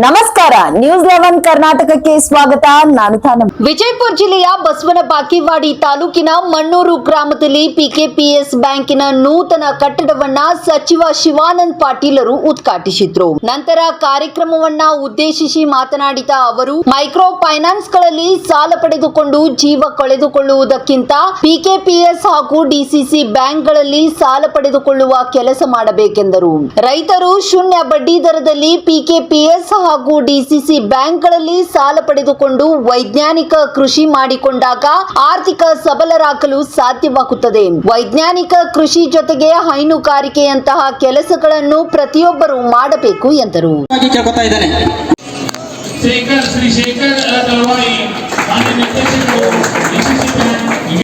ನಮಸ್ಕಾರ, ನ್ಯೂಸ್ 11 ಕರ್ನಾಟಕಕ್ಕೆ ಸ್ವಾಗತ. ನಾನು ತಾನಂ. ವಿಜಯಪುರ ಜಿಲ್ಲೆಯ ಬಸವನ ಬಾಗೇವಾಡಿ ತಾಲೂಕಿನ ಮಣ್ಣೂರು ಗ್ರಾಮದಲ್ಲಿ ಪಿಕೆಪಿಎಸ್ ಬ್ಯಾಂಕಿನ ನೂತನ ಕಟ್ಟಡವನ್ನ ಸಚಿವ ಶಿವಾನಂದ ಪಾಟೀಲರು ಉದ್ಘಾಟಿಸಿದ್ರು. ನಂತರ ಕಾರ್ಯಕ್ರಮವನ್ನ ಉದ್ದೇಶಿಸಿ ಮಾತನಾಡಿದ ಅವರು, ಮೈಕ್ರೋ ಫೈನಾನ್ಸ್ಗಳಲ್ಲಿ ಸಾಲ ಪಡೆದುಕೊಂಡು ಜೀವ ಕಳೆದುಕೊಳ್ಳುವುದಕ್ಕಿಂತ ಪಿಕೆಪಿಎಸ್ ಹಾಗೂ ಡಿಸಿಸಿ ಬ್ಯಾಂಕ್ಗಳಲ್ಲಿ ಸಾಲ ಪಡೆದುಕೊಳ್ಳುವ ಕೆಲಸ ಮಾಡಬೇಕೆಂದರು. ರೈತರು ಶೂನ್ಯ ಬಡ್ಡಿ ದರದಲ್ಲಿ ಪಿಕೆಪಿಎಸ್ ಹಾಗೂ ಡಿಸಿಸಿ ಬ್ಯಾಂಕ್ಗಳಲ್ಲಿ ಸಾಲ ಪಡೆದುಕೊಂಡು ವೈಜ್ಞಾನಿಕ ಕೃಷಿ ಮಾಡಿಕೊಂಡಾಗ ಆರ್ಥಿಕ ಸಬಲರಾಗಲು ಸಾಧ್ಯವಾಗುತ್ತದೆ. ವೈಜ್ಞಾನಿಕ ಕೃಷಿ ಜೊತೆಗೆ ಹೈನುಗಾರಿಕೆಯಂತಹ ಕೆಲಸಗಳನ್ನು ಪ್ರತಿಯೊಬ್ಬರು ಮಾಡಬೇಕು ಎಂದರು.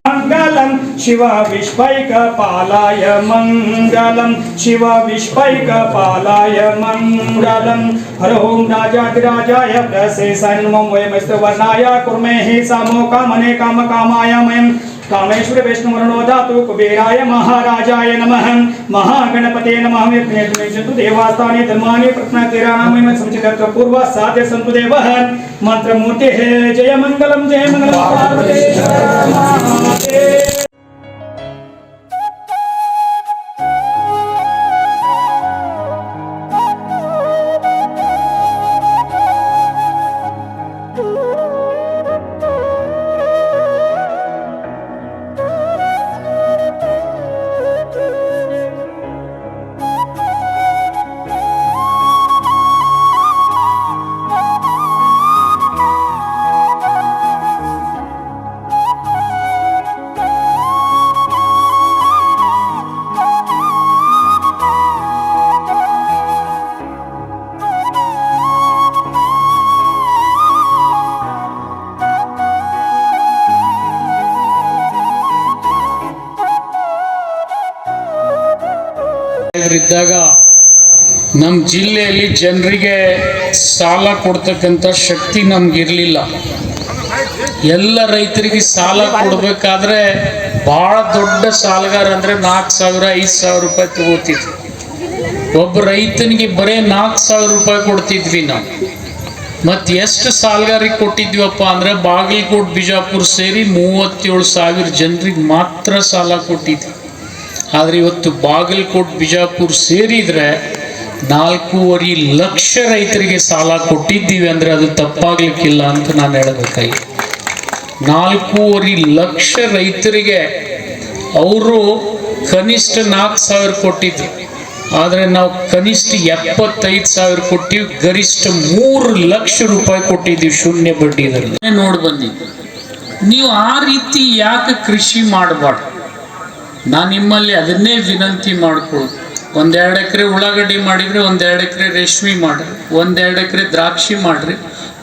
मंगलम शिव विश्वैक पालाय मंगलम शिव विश्वैक पालाय मंगलम हर ओम राजाधिराजाय प्रसेसन मम वयमस्तु वर्णाय कुर्मेहि सामो कामने काम कामाय मयं कामेश्वर विष्णु वरुणो धातु कुबेराय महाराजाय नमः महागणपते नमः विघ्नेश्वरतु देवास्तानि धर्मानि प्रत्नतिराणामयं समुचित पूर्व साध्य संतु देवः मंत्र मूर्ति है जय मंगलम पार्वती ಇದ್ದಾಗ ನಮ್ಮ ಜಿಲ್ಲೆಯಲ್ಲಿ ಜನರಿಗೆ ಸಾಲ ಕೊಡ್ತಕ್ಕಂಥ ಶಕ್ತಿ ನಮಗಿರಲಿಲ್ಲ. ಎಲ್ಲ ರೈತರಿಗೆ ಸಾಲ ಕೊಡಬೇಕಾದ್ರೆ ಭಾಳ ದೊಡ್ಡ ಸಾಲಗಾರ ಅಂದರೆ 4,000 5,000 ರೂಪಾಯಿ ತಗೋತಿದ್ವಿ. ಒಬ್ಬ ರೈತನಿಗೆ ಬರೇ 4,000 ರೂಪಾಯಿ ಕೊಡ್ತಿದ್ವಿ ನಾವು. ಮತ್ತು ಎಷ್ಟು ಸಾಲಗಾರಿಗೆ ಕೊಟ್ಟಿದ್ವಪ್ಪ ಅಂದರೆ ಬಾಗಲಕೋಟೆ ಬಿಜಾಪುರ ಸೇರಿ 37,000 ಜನರಿಗೆ ಮಾತ್ರ ಸಾಲ ಕೊಟ್ಟಿದ್ವಿ. ಆದರೆ ಇವತ್ತು ಬಾಗಲಕೋಟೆ ಬಿಜಾಪುರ ಸೇರಿದರೆ 4.5 ಲಕ್ಷ ರೈತರಿಗೆ ಸಾಲ ಕೊಟ್ಟಿದ್ದೀವಿ ಅಂದರೆ ಅದು ತಪ್ಪಾಗಲಿಕ್ಕಿಲ್ಲ ಅಂತ ನಾನು ಹೇಳಬೇಕಾಗಿ. 4.5 ಲಕ್ಷ ರೈತರಿಗೆ ಅವರು ಕನಿಷ್ಠ 4,000 ಕೊಟ್ಟಿದ್ರು. ಆದರೆ ನಾವು ಕನಿಷ್ಠ 75,000 ಕೊಟ್ಟಿವಿ, ಗರಿಷ್ಠ 3 ಲಕ್ಷ ರೂಪಾಯಿ ಕೊಟ್ಟಿದ್ದೀವಿ ಶೂನ್ಯ ಬಡ್ಡಿದಲ್ಲಿ. ನೋಡಿ ಬಂದಿದ್ದು ನೀವು ಆ ರೀತಿ ಯಾಕೆ ಕೃಷಿ ಮಾಡಬಾರ್ದು? ನಾನು ನಿಮ್ಮಲ್ಲಿ ಅದನ್ನೇ ವಿನಂತಿ ಮಾಡ್ಕೊಳ್ಳೋದು. 1-2 ಎಕರೆ ಉಳ್ಳಾಗಡ್ಡಿ ಮಾಡಿದರೆ 1-2 ಎಕರೆ ರೇಷ್ಮೆ ಮಾಡಿರಿ, 1-2 ಎಕರೆ ದ್ರಾಕ್ಷಿ ಮಾಡಿರಿ,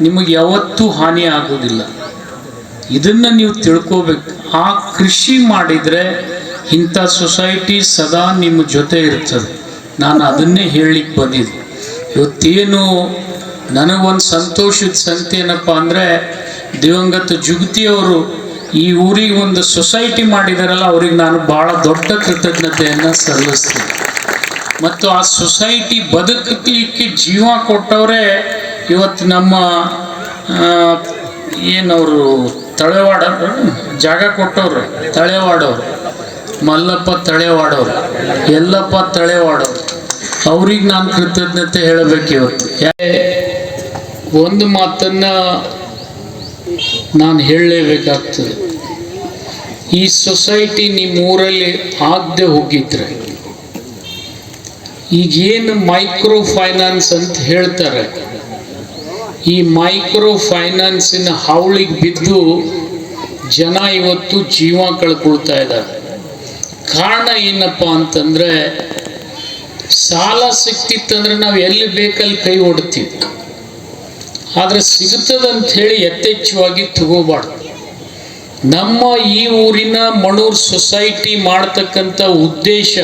ನಿಮಗೆ ಯಾವತ್ತೂ ಹಾನಿ ಆಗೋದಿಲ್ಲ. ಇದನ್ನು ನೀವು ತಿಳ್ಕೋಬೇಕು. ಆ ಕೃಷಿ ಮಾಡಿದರೆ ಇಂಥ ಸೊಸೈಟಿ ಸದಾ ನಿಮ್ಮ ಜೊತೆ ಇರ್ತದೆ. ನಾನು ಅದನ್ನೇ ಹೇಳಲಿಕ್ಕೆ ಬಂದಿದ್ದೆ. ಇವತ್ತೇನು ನನಗೊಂದು ಸಂತೋಷದ ಸಂಗತಿ ಏನಪ್ಪ ಅಂದರೆ, ದಿವಂಗತ ಜುಗತಿಯವರು ಈ ಊರಿಗೆ ಒಂದು ಸೊಸೈಟಿ ಮಾಡಿದಾರಲ್ಲ, ಅವ್ರಿಗೆ ನಾನು ಭಾಳ ದೊಡ್ಡ ಕೃತಜ್ಞತೆಯನ್ನು ಸಲ್ಲಿಸ್ತೀನಿ. ಮತ್ತು ಆ ಸೊಸೈಟಿ ಬದುಕಲಿಕ್ಕೆ ಜೀವ ಕೊಟ್ಟವರೇ ಇವತ್ತು ನಮ್ಮ ಏನವರು ತಳೆವಾಡ ಜಾಗ ಕೊಟ್ಟವ್ರು, ತಳೆವಾಡವ್ರು, ಮಲ್ಲಪ್ಪ ತಳೆವಾಡವ್ರು, ಯಲ್ಲಪ್ಪ ತಳೆವಾಡವ್ರು, ಅವ್ರಿಗೆ ನಾನು ಕೃತಜ್ಞತೆ ಹೇಳಬೇಕು. ಇವತ್ತು ಒಂದು ಮಾತನ್ನು ನಾನು ಹೇಳಲೇಬೇಕಾಗ್ತದೆ. ಈ ಸೊಸೈಟಿ ನಿಮ್ಮೂರಲ್ಲಿ ಆಗದೆ ಹೋಗಿದ್ರೆ, ಈಗೇನು ಮೈಕ್ರೋ ಫೈನಾನ್ಸ್ ಅಂತ ಹೇಳ್ತಾರೆ, ಈ ಮೈಕ್ರೋ ಫೈನಾನ್ಸಿನ ಹಾವಳಿಗೆ ಬಿದ್ದು ಜನ ಇವತ್ತು ಜೀವ ಕಳ್ಕೊಳ್ತಾ ಇದ್ದಾರೆ. ಕಾರಣ ಏನಪ್ಪ ಅಂತಂದರೆ, ಸಾಲ ಸಿಕ್ತಿತ್ತಂದ್ರೆ ನಾವು ಎಲ್ಲಿ ಬೇಕಲ್ಲಿ ಕೈ ಹೊಡ್ತೀವಿ. ಆದರೆ ಸಿಗುತ್ತದಂತ ಹೇಳಿ ಯಥೇಚ್ಛವಾಗಿ ತಗೋಬಾರ್ದು. ನಮ್ಮ ಈ ಊರಿನ ಮಣೂರು ಸೊಸೈಟಿ ಮಾಡ್ತಕ್ಕಂಥ ಉದ್ದೇಶ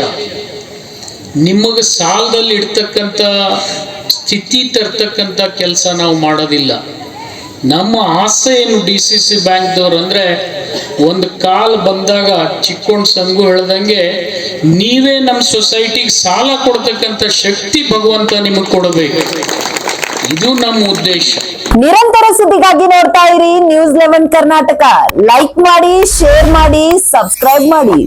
ನಿಮಗೆ ಸಾಲದಲ್ಲಿ ಇಡ್ತಕ್ಕಂಥ ಸ್ಥಿತಿ ತರ್ತಕ್ಕಂಥ ಕೆಲಸ ನಾವು ಮಾಡೋದಿಲ್ಲ. ನಮ್ಮ ಆಸೆ ಏನು DCC ಬ್ಯಾಂಕ್ದವ್ರು ಅಂದರೆ, ಒಂದು ಕಾಲ ಬಂದಾಗ ಚಿಕ್ಕೋಣ್ ಸಂಗು ಹೇಳ್ದಂಗೆ ನೀವೇ ನಮ್ಮ ಸೊಸೈಟಿಗೆ ಸಾಲ ಕೊಡ್ತಕ್ಕಂಥ ಶಕ್ತಿ ಭಗವಂತ ನಿಮಗೆ ಕೊಡಬೇಕು. ಇದು ನಮ್ಮ ಉದ್ದೇಶ. ನಿರಂತರ ಸುದ್ದಿಗಾಗಿ ನೋಡ್ತಾ ಇರಿ ನ್ಯೂಸ್ 11 ಕರ್ನಾಟಕ. ಲೈಕ್ ಮಾಡಿ, ಶೇರ್ ಮಾಡಿ, ಸಬ್ಸ್ಕ್ರೈಬ್ ಮಾಡಿ.